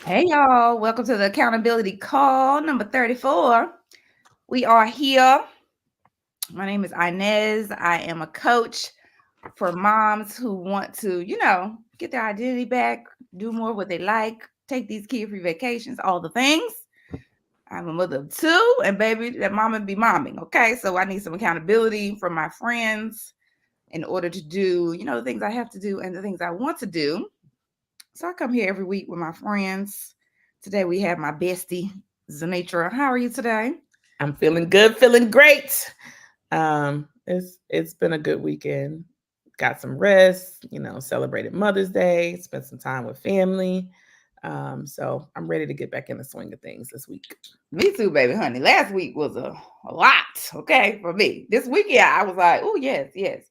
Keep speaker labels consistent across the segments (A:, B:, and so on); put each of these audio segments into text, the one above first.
A: Hey y'all, welcome to the accountability call number 34. We are here. My name is Inez. I am a coach for moms who want to, get their identity back, do more what they like, take these kid-free vacations, all the things. I'm a mother of two, and baby, that mama be momming. Okay, so I need some accountability from my friends in order to do, the things I have to do and the things I want to do. So I come here every week with my friends. Today we have my bestie, Zenitra. How are you today?
B: I'm feeling good, feeling great. It's been a good weekend. Got some rest, celebrated Mother's Day, spent some time with family. So I'm ready to get back in the swing of things this week.
A: Me too, baby, honey. Last week was a lot, okay, for me. This weekend, I was like, oh, yes, yes.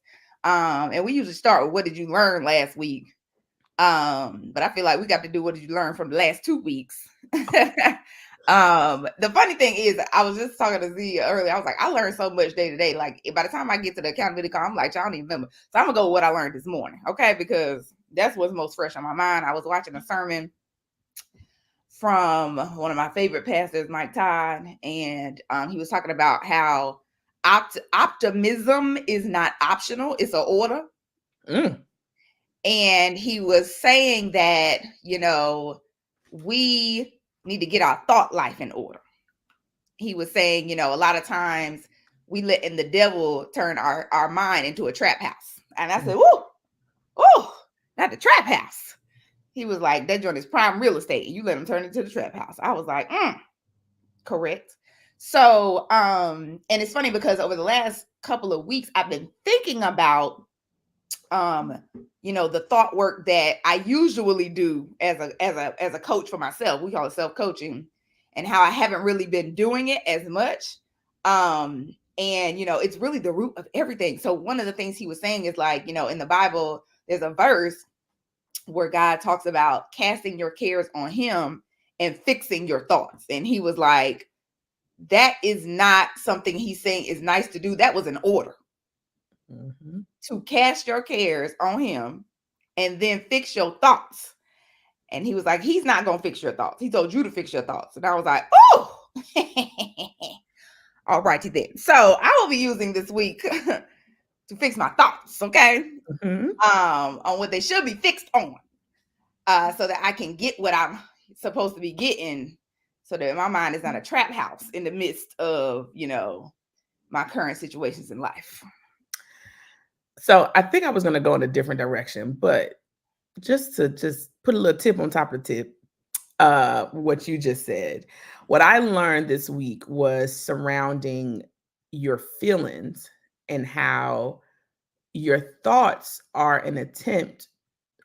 A: And we usually start with what did you learn last week? But I feel like we got to do what did you learn from the last 2 weeks. The funny thing is, I was just talking to Z earlier. I was like, I learned so much day to day. Like by the time I get to the accountability call, I'm like, y'all don't even remember. So I'm gonna go with what I learned this morning, okay? Because that's what's most fresh on my mind. I was watching a sermon from one of my favorite pastors, Mike Todd, and he was talking about how optimism is not optional; it's an order.
B: Mm.
A: And he was saying that we need to get our thought life in order. He was saying, a lot of times we let in the devil turn our mind into a trap house. And I said, not the trap house. He was like, that joint is prime real estate. You let him turn it into the trap house. I was like, correct. So, and it's funny because over the last couple of weeks, I've been thinking about the thought work that I usually do as a coach for myself. We call it self-coaching, and how I haven't really been doing it as much. And it's really the root of everything. So one of the things he was saying is like, in the Bible, there's a verse where God talks about casting your cares on him and fixing your thoughts. And he was like, that is not something he's saying is nice to do. That was an order. Mm-hmm. To cast your cares on him and then fix your thoughts. And he was like, he's not going to fix your thoughts. He told you to fix your thoughts. And I was like, oh, all righty then. So I will be using this week to fix my thoughts, okay? Mm-hmm. On what they should be fixed on, so that I can get what I'm supposed to be getting, so that my mind is not a trap house in the midst of, my current situations in life.
B: So I think I was going to go in a different direction, but just to put a little tip on top of the tip, what you just said, what I learned this week was surrounding your feelings and how your thoughts are an attempt,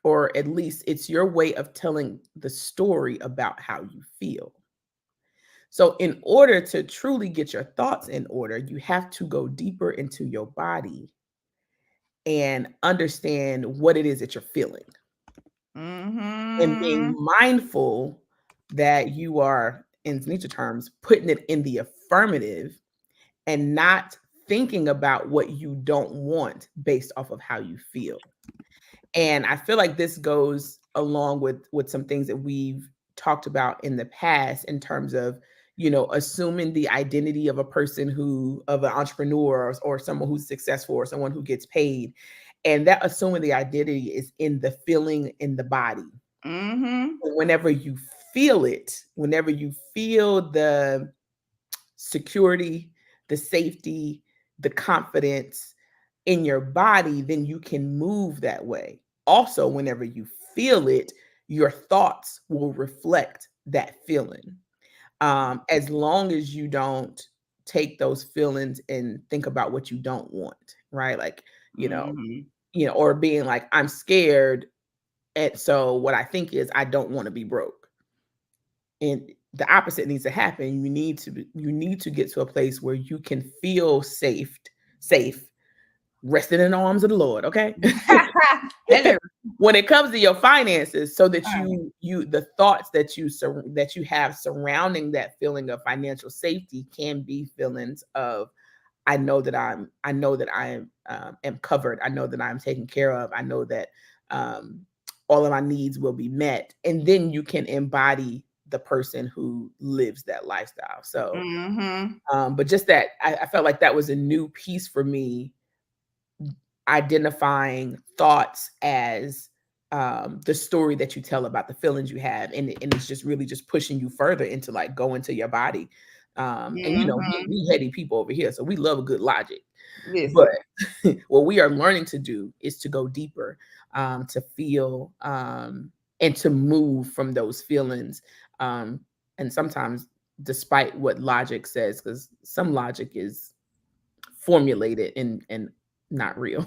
B: or at least it's your way of telling the story about how you feel. So in order to truly get your thoughts in order, you have to go deeper into your body and understand what it is that you're feeling. Mm-hmm. And being mindful that you are, in Zenitra terms, putting it in the affirmative and not thinking about what you don't want based off of how you feel. And I feel like this goes along with some things that we've talked about in the past in terms of, assuming the identity of a person of an entrepreneur, or someone who's successful, or someone who gets paid. And that assuming the identity is in the feeling in the body. Mm-hmm. Whenever you feel it, whenever you feel the security, the safety, the confidence in your body, then you can move that way. Also, whenever you feel it, your thoughts will reflect that feeling. As long as you don't take those feelings and think about what you don't want, right? Like, or being like, I'm scared. And so what I think is I don't want to be broke. And the opposite needs to happen. You need to get to a place where you can feel safe, resting in the arms of the Lord. Okay. When it comes to your finances, so that the thoughts that you have surrounding that feeling of financial safety can be feelings of, I know that I am covered. I know that I'm taken care of. I know that all of my needs will be met. And then you can embody the person who lives that lifestyle. So,
A: Mm-hmm.
B: but just that, I felt like that was a new piece for me, identifying thoughts as the story that you tell about the feelings you have, and it's just really just pushing you further into like go into your body. And you know,
A: Mm-hmm.
B: we heady people over here, so we love a good logic. But
A: Listen.
B: what we are learning to do is to go deeper, to feel, and to move from those feelings. And sometimes, despite what logic says, because some logic is formulated and not real.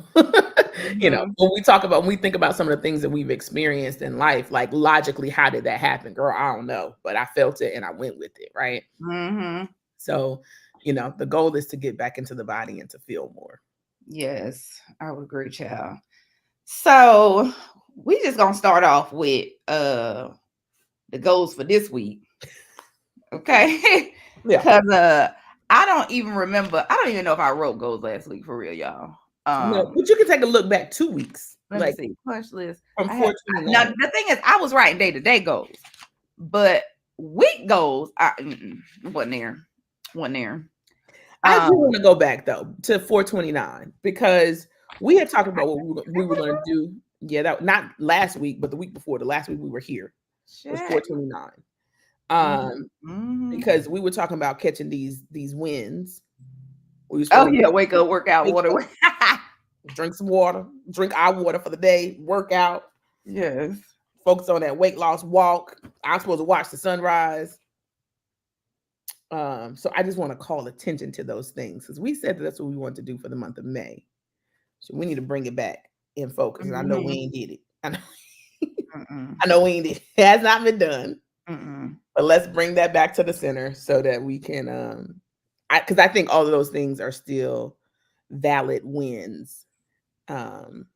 B: You know,
A: Mm-hmm.
B: when we think about some of the things that we've experienced in life, like logically, how did that happen? Girl, I don't know, but I felt it and I went with it, right?
A: Mm-hmm.
B: So, you know, the goal is to get back into the body and to feel more.
A: Yes, I would agree, child. So we just gonna start off with the goals for this week. Okay.
B: Yeah.
A: Cause I don't even remember, I don't even know if I wrote goals last week for real, y'all.
B: No, but you can take a look back 2 weeks,
A: Let me
B: like
A: see. Punch list.
B: from
A: Now
B: 429.
A: the thing is I was writing day-to-day goals, but week goals, wasn't there. Wasn't there.
B: I do
A: Um
B: want to go back though to 429 because we had talked about what we were going to do. Yeah, that not last week, but the week before. The last week we were here was
A: shit.
B: 429.
A: Mm-hmm. Mm-hmm.
B: Because we were talking about catching these wins. We were
A: Oh
B: supposed
A: yeah, wake up, workout,
B: to
A: water.
B: drink some water, drink our water for the day, work out,
A: Yes.
B: focus on that weight loss walk. I'm supposed to watch the sunrise. So I just want to call attention to those things because we said that that's what we want to do for the month of May. So we need to bring it back in focus. And I know we
A: Mm-hmm.
B: ain't did it.
A: Mm-mm.
B: I know we ain't did it. It has not been done.
A: Mm-mm.
B: But let's bring that back to the center so that we can because I think all of those things are still valid wins. Um,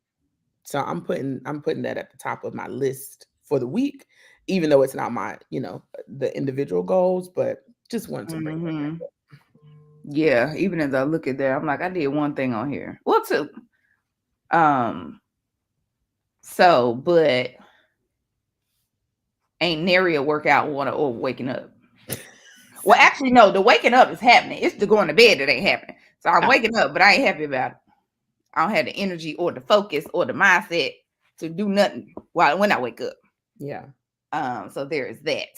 B: so I'm putting that at the top of my list for the week, even though it's not my, you know, the individual goals, but just wanted to bring that back
A: Mm-hmm.
B: up.
A: Yeah, even as I look at that, I'm like, I did one thing on here. Well, two. Um, but ain't nary a workout water or waking up. Well, actually, no, the waking up is happening. It's the going to bed that ain't happening. So I'm
B: Ah,
A: waking up, but I ain't happy about it. I don't have the energy or the focus or the mindset to do nothing when I wake up.
B: yeah.
A: So there is that.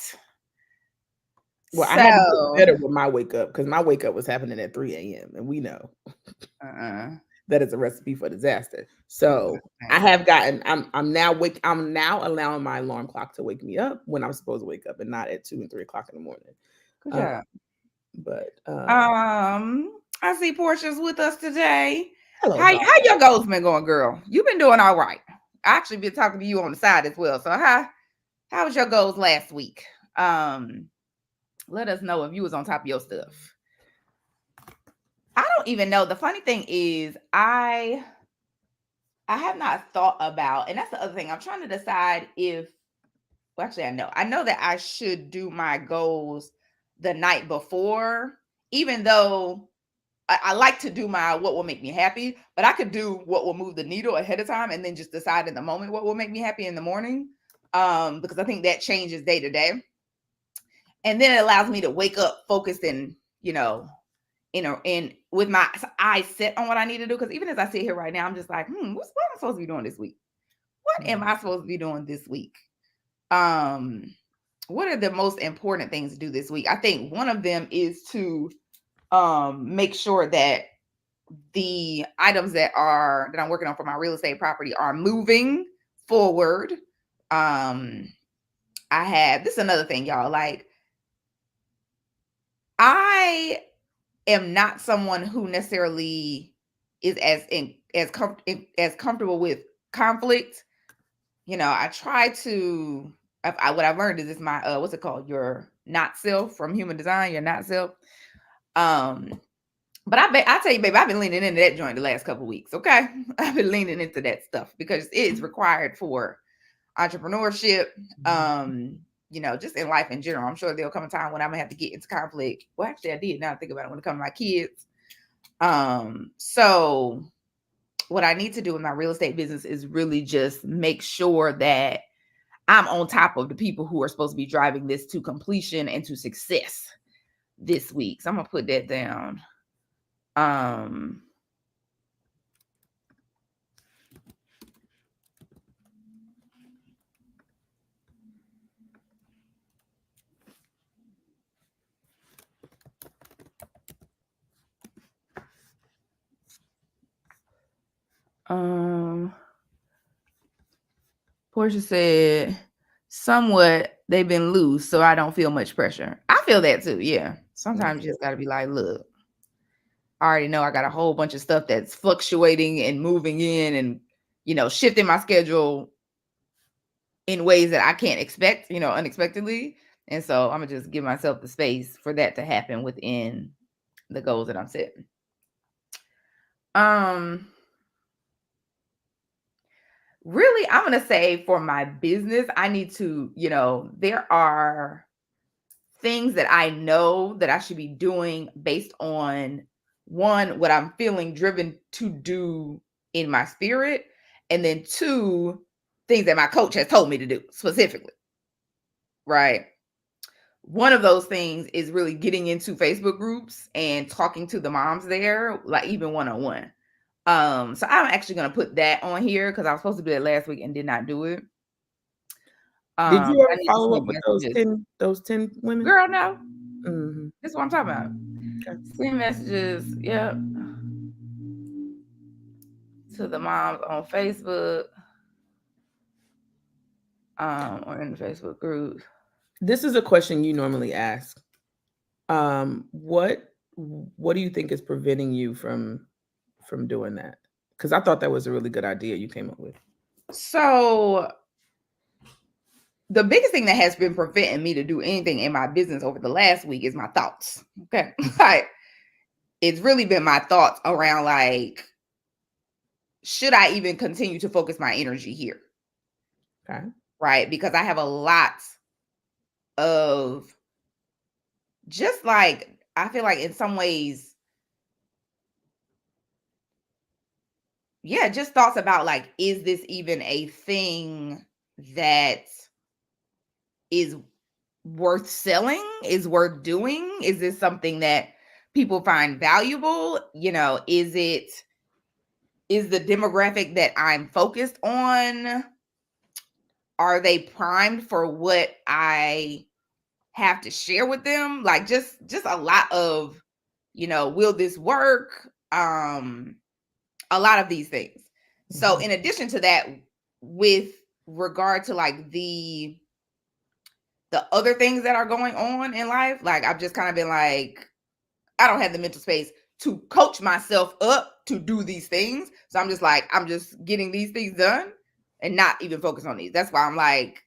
B: Well, I had to get
A: So
B: better with my wake up because my wake up was happening at 3 a.m. and we know
A: uh
B: that is a recipe for disaster. So I have gotten. I'm now allowing my alarm clock to wake me up when I'm supposed to wake up, and not at 2 and 3 o'clock in the morning.
A: good
B: Um,
A: job.
B: but
A: I see Portia's with us today.
B: hello,
A: How
B: dog.
A: your goals been going, girl? You've been doing all right. I actually been talking to you on the side as well. So how was your goals last week? Let us know if you was on top of your stuff. I don't even know. The funny thing is I have not thought about, and that's the other thing. I'm trying to decide if, well, actually, I know that I should do my goals the night before, even though I like to do my what will make me happy, but I could do what will move the needle ahead of time and then just decide in the moment what will make me happy in the morning. Because I think that changes day to day. And then it allows me to wake up focused and, and with my eyes set on what I need to do. Because even as I sit here right now, I'm just like, what am I supposed to be doing this week? What am I supposed to be doing this week? What are the most important things to do this week? I think one of them is to make sure that the items that I'm working on for my real estate property are moving forward. I have, this is another thing, y'all. Like, I am not someone who necessarily is as comfortable with conflict. I try to. What I've learned is this my what's it called? Your not self from Human Design. Your not self. But I tell you, baby, I've been leaning into that joint the last couple of weeks. Okay, I've been leaning into that stuff because it is required for entrepreneurship. Just in life in general. I'm sure there'll come a time when I'm gonna have to get into conflict. Well, actually, I did. Now I think about it when it comes to my kids. So what I need to do in my real estate business is really just make sure that I'm on top of the people who are supposed to be driving this to completion and to success this week. So I'm gonna put that down. Um Portia said, somewhat they've been loose, so I don't feel much pressure. I feel that too. Yeah. Sometimes you just got to be like, look, I already know I got a whole bunch of stuff that's fluctuating and moving in and, shifting my schedule in ways that I can't expect, unexpectedly. And so I'm going to just give myself the space for that to happen within the goals that I'm setting. Really, I'm going to say for my business, I need to, there are things that I know that I should be doing based on one, what I'm feeling driven to do in my spirit, and then two, things that my coach has told me to do specifically. Right. One of those things is really getting into Facebook groups and talking to the moms there, like even one-on-one. So I'm actually going to put that on here because I was supposed to do it last week and did not do it.
B: Did you
A: I
B: ever
A: need to
B: follow up
A: send
B: with
A: messages.
B: those 10 women?
A: Girl, no.
B: Mm-hmm.
A: That's what I'm talking about.
B: Okay.
A: Send messages. Yep. To the moms on Facebook. Or in the Facebook group.
B: This is a question you normally ask. What do you think is preventing you from doing that? Because I thought that was a really good idea you came up with.
A: So the biggest thing that has been preventing me to do anything in my business over the last week is my thoughts. Okay. Like, it's really been my thoughts around like, should I even continue to focus my energy here?
B: Okay.
A: Right. Because I have a lot of just like, I feel like in some ways, yeah, just thoughts about like, is this even a thing that is worth selling, is worth doing? Is this something that people find valuable? Is the demographic that I'm focused on, are they primed for what I have to share with them? Like just a lot of, will this work? A lot of these things. So in addition to that, with regard to like the other things that are going on in life, like I've just kind of been like, I don't have the mental space to coach myself up to do these things. So I'm just like, I'm just getting these things done and not even focus on these. That's why I'm like,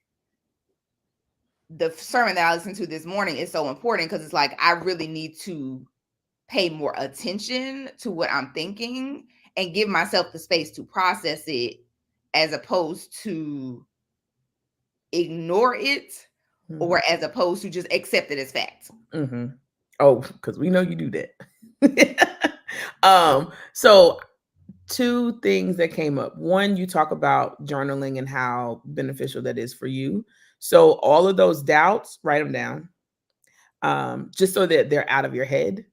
A: the sermon that I listened to this morning is so important because it's like, I really need to pay more attention to what I'm thinking and give myself the space to process it as opposed to ignore it or as opposed to just accept it as fact.
B: Mm-hmm. Oh, because we know you do that. So two things that came up. One, you talk about journaling and how beneficial that is for you. So all of those doubts, write them down, just so that they're out of your head.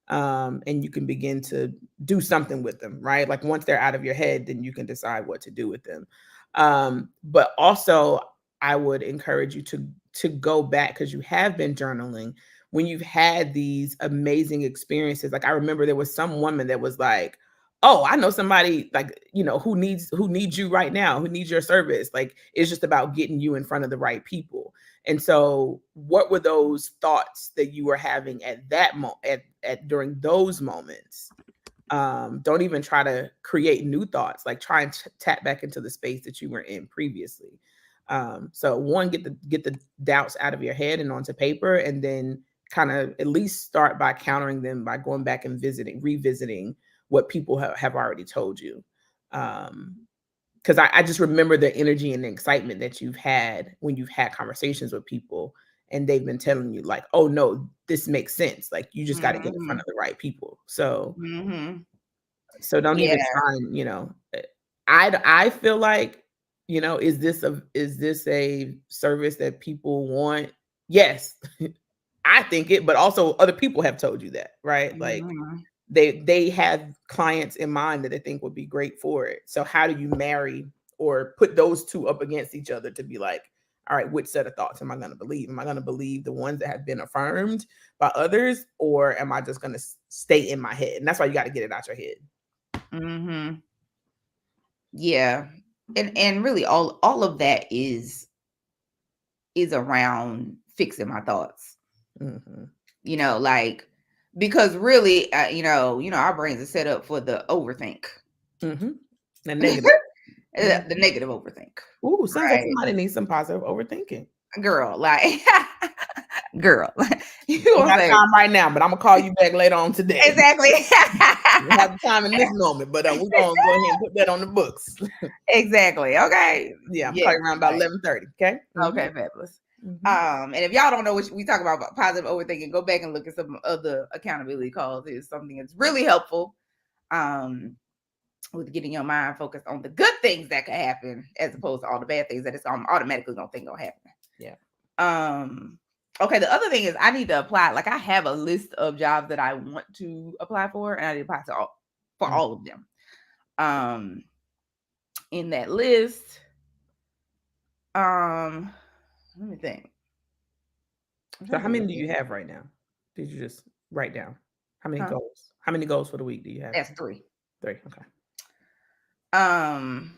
B: And you can begin to do something with them, right? Like once they're out of your head, then you can decide what to do with them. But also, I would encourage you to go back because you have been journaling when you've had these amazing experiences. Like I remember there was some woman that was like, "Oh, I know somebody like who needs you right now, who needs your service." Like it's just about getting you in front of the right people. And so, what were those thoughts that you were having at that moment, at during those moments? Don't even try to create new thoughts. Like try and tap back into the space that you were in previously. So one, get the doubts out of your head and onto paper, and then kind of at least start by countering them by going back and revisiting what people have already told you. Because I just remember the energy and the excitement that you've had when you've had conversations with people and they've been telling you like, oh no, this makes sense. Like you just got to get in front of the right people. So So don't
A: Yeah.
B: even try and, I feel like, is this a service that people want? Yes. I think it, but also other people have told you that, right? Like
A: Mhm.
B: they have clients in mind that they think would be great for it. So how do you marry or put those two up against each other to be like, all right, which set of thoughts am I going to believe? Am I going to believe the ones that have been affirmed by others, or am I just going to stay in my head? And that's why you got to get it out your head.
A: Mhm. Yeah. And really all of that is around fixing my thoughts.
B: Mm-hmm.
A: Like, because really, our brains are set up for the overthink.
B: Mm-hmm. The negative.
A: The negative overthink.
B: Ooh, sounds like
A: Right.
B: somebody needs some positive overthinking.
A: Girl, like girl. You
B: Ain't
A: gonna
B: got
A: say
B: time right now, but I'm gonna call you back later on today.
A: exactly.
B: We have the time in this moment, but we're gonna go ahead and put that on the books.
A: Exactly. Okay.
B: Yeah, I'm
A: Yes.
B: calling around about
A: Right.
B: 11:30. Okay.
A: Okay, fabulous.
B: Mm-hmm.
A: And if y'all don't know what we talk about positive overthinking, go back and look at some other accountability calls. It's something that's really helpful. With getting your mind focused on the good things that could happen as opposed to all the bad things that it's automatically gonna think gonna happen.
B: Yeah.
A: Okay, the other thing is I need to apply. Like I have a list of jobs that I want to apply for, and I need to apply to all of them. In that list, let me think.
B: So how many do you have right now? Did you just write down? How many
A: Huh?
B: goals? How many goals for the week do you have?
A: That's 3.
B: 3. Okay.
A: I'm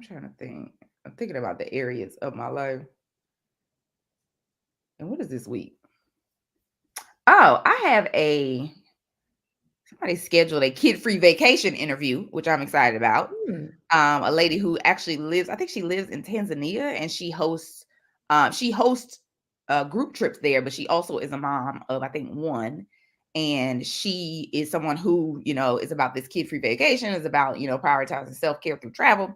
A: trying to think. I'm thinking about the areas of my life. And what is this week? Oh, I have somebody scheduled a kid-free vacation interview, which I'm excited about. A lady who actually I think she lives in Tanzania, and she hosts group trips there, but she also is a mom of I think one, and she is someone who is about this kid-free vacation, is about prioritizing self-care through travel.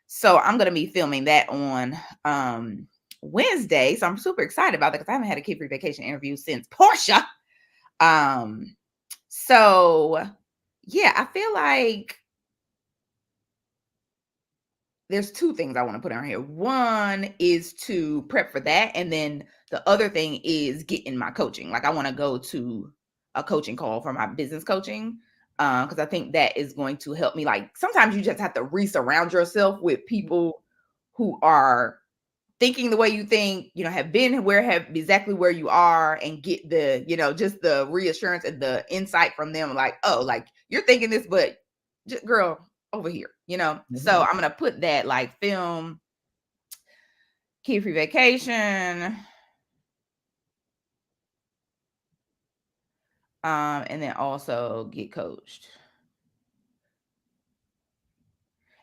A: So I'm gonna be filming that on Wednesday. So I'm super excited about that because I haven't had a kid-free vacation interview since Portia. Um, so yeah, I feel like there's 2 things I want to put on here. One is to prep for that, and then the other thing is getting my coaching. Like I want to go to a coaching call for my business coaching, because I think that is going to help me. Like sometimes you just have to resurround yourself with people who are thinking the way you think, have been have exactly where you are, and get the, just the reassurance and the insight from them. Like, oh, like you're thinking this, but just, girl, over here, So I'm gonna put that like film, kid free vacation, and then also get coached.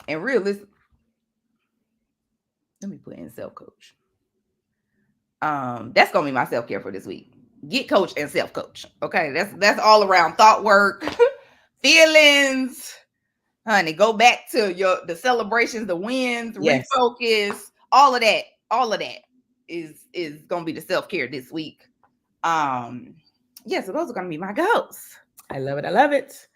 A: And realistic, let me put in self coach. That's gonna be my self care for this week. Get coached and self coach. Okay, that's all around thought work, feelings, honey. Go back to the celebrations, the wins,
B: Yes.
A: refocus, all of that. All of that is gonna be the self care this week. Yeah, so those are gonna be my goals.
B: I love it. I love it.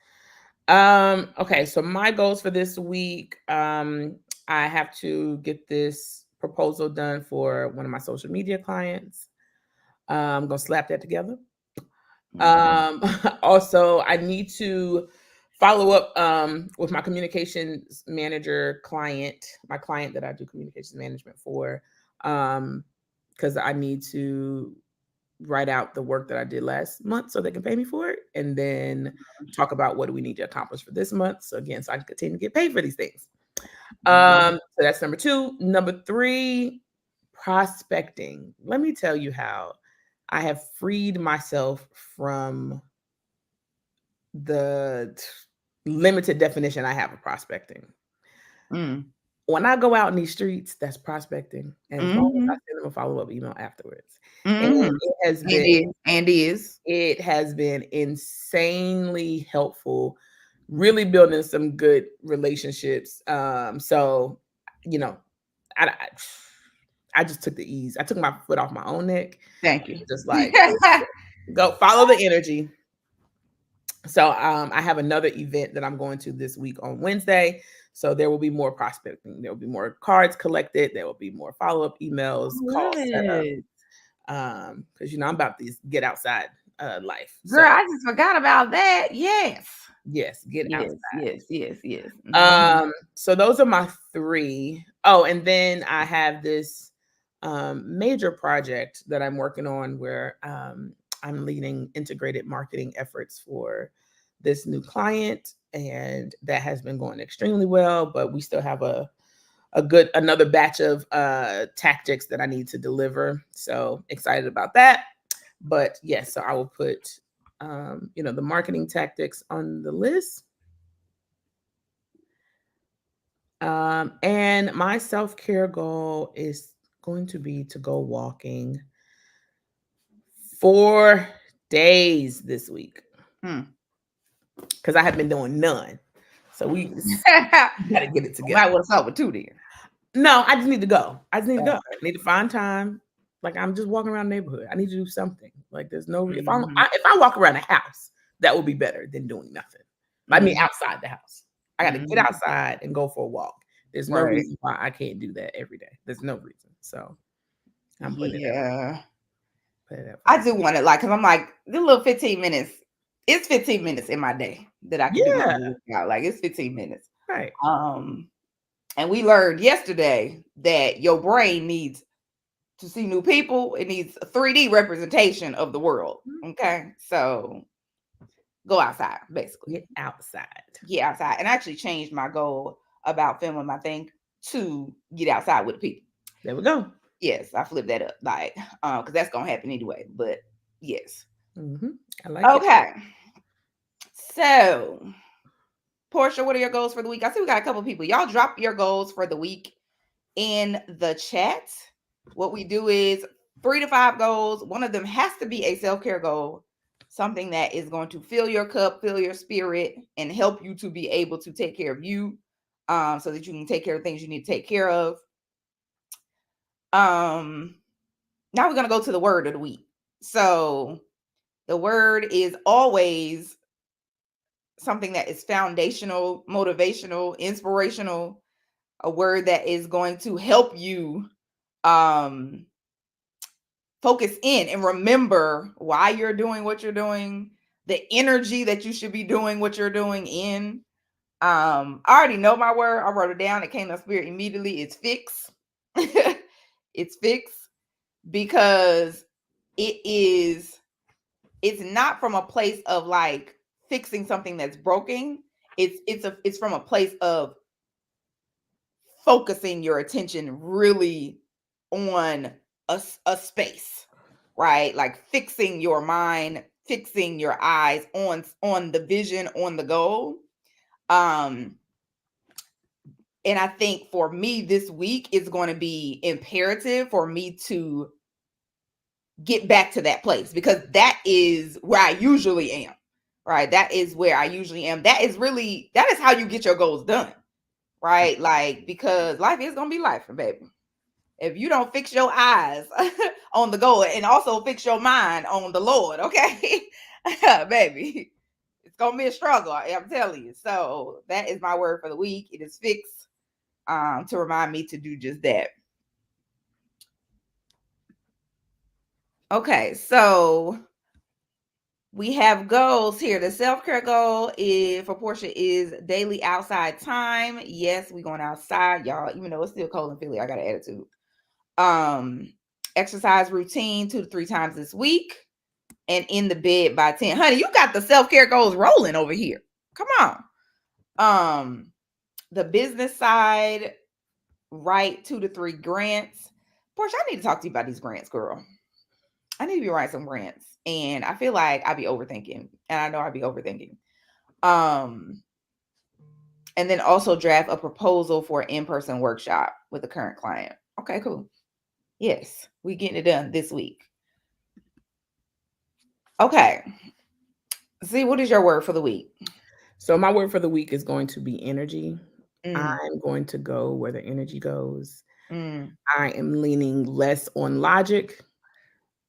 B: Okay, so my goals for this week, I have to get this proposal done for one of my social media clients. I'm gonna slap that together. Also, I need to follow up with my communications manager client, my client that I do communications management for, because I need to write out the work that I did last month so they can pay me for it, and then talk about what do we need to accomplish for this month. So again, so I can continue to get paid for these things. So that's number 2. Number 3, prospecting. Let me tell you how I have freed myself from the limited definition I have of prospecting. When I go out in these streets, that's prospecting, and as long as I send them a follow-up email afterwards. And it has been it has been insanely helpful, really building some good relationships. So, you know, I just took the ease. I took my foot off my own neck.
A: Thank you.
B: Just like, go follow the energy. So I have another event that I'm going to this week on Wednesday. So there will be more prospecting. There will be more cards collected. There will be more follow-up emails,
A: I love
B: calls set up.
A: it.
B: Because I'm about this get outside life.
A: Girl,
B: So
A: I just forgot about that. Yes.
B: yes, get
A: Yes,
B: outside.
A: yes, yes, yes. Mhm.
B: So those are my three. Oh, and then I have this major project that I'm working on where I'm leading integrated marketing efforts for this new client, and that has been going extremely well. But we still have another batch of tactics that I need to deliver. So excited about that. But yes, so I will put the marketing tactics on the list. And my self-care goal is going to be to go walking 4 days this week
A: Hmm.
B: because I have been doing none. So we got to get it together.
A: Might want to start with 2 then.
B: No, I just need to go. I just need to go.
A: Okay.
B: I need to find time. Like I'm just walking around the neighborhood. I need to do something. Like there's no
A: Mhm.
B: if I walk around the house, that would be better than doing nothing. I mean
A: Mhm.
B: outside the house. I got to get
A: Mhm.
B: outside and go for a walk. There's no
A: Right.
B: reason why I can't do that every day. There's no reason. So I'm
A: Yeah.
B: putting it up for
A: I
B: myself.
A: do want it, like, because I'm like, the little 15 minutes, it's 15 minutes in my day that I can do my
B: Yeah,
A: little workout. Like, it's 15 minutes.
B: right.
A: Um, and we learned yesterday that your brain needs to see new people. It needs a 3D representation of the world.
B: Mhm.
A: Okay. So go outside, basically.
B: Get outside.
A: Get outside. And I actually changed my goal about filming my thing to get outside with the people.
B: There we go.
A: Yes, I flipped that up. Like, because that's gonna happen anyway. But yes.
B: Hmm. I like it.
A: Okay. So Portia, what are your goals for the week? I see we got a couple people. Y'all drop your goals for the week in the chat. What we do is 3 to 5 goals. One of them has to be a self-care goal, something that is going to fill your cup, fill your spirit, and help you to be able to take care of you, so that you can take care of things you need to take care of. Um, Now we're gonna go to the word of the week. So the word is always something that is foundational, motivational, inspirational, a word that is going to help you um focus in and remember why you're doing what you're doing, the energy that you should be doing what you're doing in. I already know my word. I wrote it down. It came to spirit immediately. It's fix. It's fix because it is it's not from a place of like fixing something that's broken. It's from a place of focusing your attention really on a space, right? Like fixing your mind, fixing your eyes on the vision, on the goal. Um and I think for me this week is going to be imperative for me to get back to that place because that is where I usually am. Right? That is where I usually am. That is how you get your goals done. Right? Like because life is going to be life, baby. If you don't fix your eyes on the goal and also fix your mind on the Lord, okay? Baby, it's gonna be a struggle. I'm telling you. So that is my word for the week. It is fix, to remind me to do just that. Okay, so we have goals here. The self-care goal is for Portia is daily outside time. Yes, we going outside, y'all. Even though it's still cold in Philly, I got an attitude. Exercise routine 2 to 3 times this week, and in the bed by 10. Honey, you got the self-care goals rolling over here. Come on. The business side, write 2 to 3 grants. Portia, I need to talk to you about these grants, girl. I need to be writing some grants. And I feel like I be overthinking. And I know I be overthinking. Um, and then also draft a proposal for an in-person workshop with a current client. Okay, cool. Yes, we getting it done this week. Okay. See, what is your word for the week?
B: So my word for the week is going to be energy.
A: Mm,
B: I'm going to go where the energy goes.
A: mm,
B: I am leaning less on logic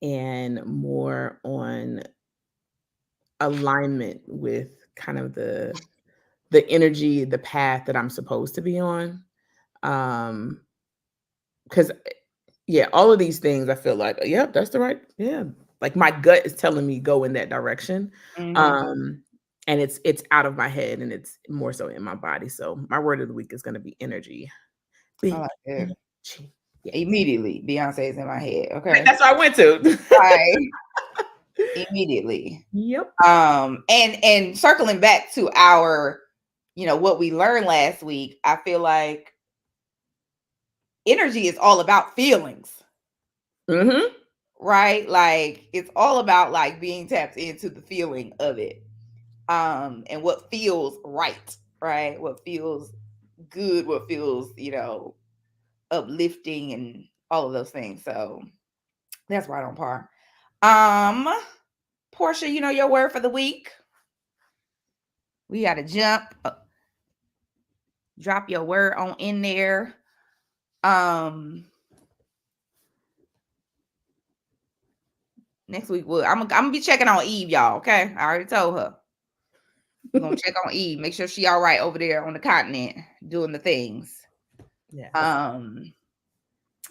B: and more on alignment with kind of the energy, the path that I'm supposed to be on. Because yeah, all of these things I feel like, yep, that's the right, yeah. Like my gut is telling me go in that direction.
A: Mm-hmm.
B: And it's out of my head and it's more so in my body. So my word of the week is gonna be energy.
A: I
B: Big
A: like it.
B: energy. Yes.
A: Immediately, Beyonce's in my head. Okay.
B: That's what I went to.
A: Right. Immediately.
B: Yep.
A: And circling back to our, what we learned last week, I feel like energy is all about feelings,
B: Mm-hmm.
A: right? Like it's all about like being tapped into the feeling of it. And what feels right? What feels good, what feels, uplifting and all of those things. So that's right on par. Portia, your word for the week. We got to drop your word on in there. Next week I'm gonna be checking on Eve, y'all. Okay, I already told her we're gonna check on Eve, make sure she all right over there on the continent doing the things.
B: Yeah.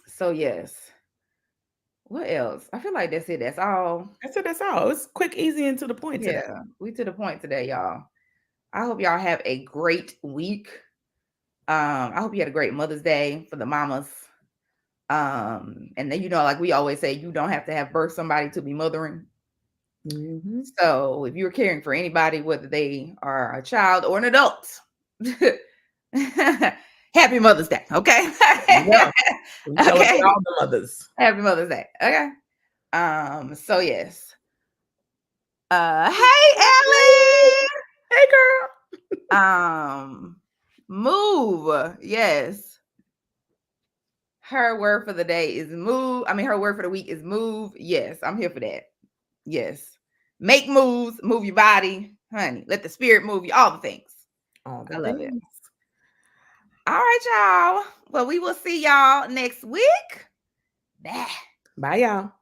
A: So yes. What else? I feel like that's it. That's all.
B: That's all. It's quick, easy, and to the point today.
A: Yeah, we to the point today, y'all. I hope y'all have a great week. I hope you had a great Mother's Day for the mamas. And then like we always say, you don't have to have birth somebody to be mothering.
B: Mm-hmm.
A: So if you're caring for anybody, whether they are a child or an adult, happy Mother's Day. Okay.
B: Yeah. We celebrate
A: Okay.
B: all the mothers.
A: Happy Mother's Day. Okay. So yes. Hey Ellie.
B: Hey girl.
A: Move. Yes. Her word for the day is move. I mean, her word for the week is move. Yes, I'm here for that. Yes. Make moves, move your body, honey. Let the spirit move you, all the things.
B: All the
A: I love it.
B: things.
A: All right, y'all. Well, we will see y'all next week. Bye.
B: Bye, y'all.